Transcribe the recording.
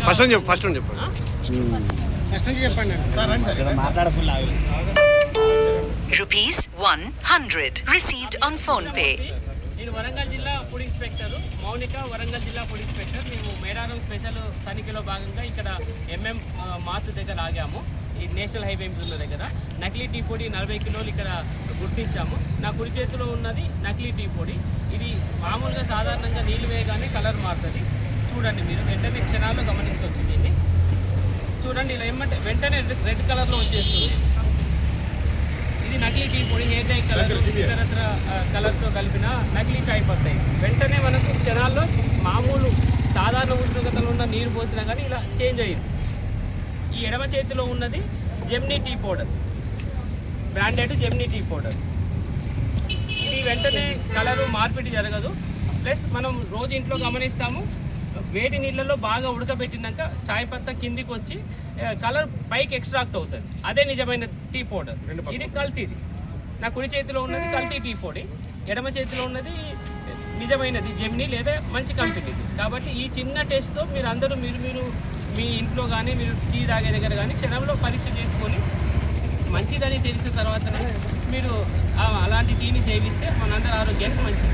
First చెప్పండి. ₹100 received on phone pay. నేను వరంగల్ జిల్లా ఫుడ్ ఇన్స్పెక్టర్ మౌనిక, వరంగల్ జిల్లా ఫుడ్ ఇన్స్పెక్టర్. మేము మేడారం స్పెషల్ తనిఖీలో భాగంగా ఇక్కడ మార్ట్ దగ్గర ఆగాము. ఈ నేషనల్ హైవే ఉన్న దగ్గర నకిలీ టీ పొడి 40 కిలోలు ఇక్కడ గుర్తించాము. నా కుడి చేతిలో ఉన్నది నకిలీ టీ పొడి. ఇది మామూలుగా సాధారణంగా నీళ్ళు వేయగానే కలర్ మారుతుంది. చూడండి, మీరు వెంటనే క్షణాల్లో గమనించవచ్చు. దీన్ని చూడండి, ఇలా ఏమంటే వెంటనే రెడ్ కలర్లో వచ్చేస్తుంది. ఇది నకిలీ టీ పొడి. హెయిర్ డై కలర్, ఇతరత్ర కలర్తో కలిపిన నకిలీ చాయ్ పత్తాయి. వెంటనే మనకు క్షణాల్లో మామూలు సాధారణ ఉష్ణోగ్రతలో ఉన్న నీరు పోసినా కానీ ఇలా చేంజ్ అయ్యింది. ఈ ఎడమ చేతిలో ఉన్నది Gemini tea powder, branded Gemini tea powder. ఇది వెంటనే కలరు మార్పిడి జరగదు. ప్లస్ మనం రోజు ఇంట్లో గమనిస్తాము, వేడి నీళ్ళలో బాగా ఉడకబెట్టినాక చాయ్ పత్తా కిందికి వచ్చి కలర్ పైకి ఎక్స్ట్రాక్ట్ అవుతుంది. అదే నిజమైన టీ పౌడర్. ఇది కల్తీది. నా కుడి చేతిలో ఉన్నది కల్తీ టీ పొడి, ఎడమ చేతిలో ఉన్నది నిజమైనది జెమ్నీ లేదా మంచి కంపెనీది. కాబట్టి ఈ చిన్న టెస్ట్తో మీరు అందరూ మీరు మీ ఇంట్లో కానీ మీరు టీ తాగే దగ్గర కానీ క్షణంలో పరీక్ష చేసుకొని మంచిదని తెలిసిన తర్వాతనే మీరు అలాంటి టీని సేవిస్తే మనందరి ఆరోగ్యానికి మంచిది.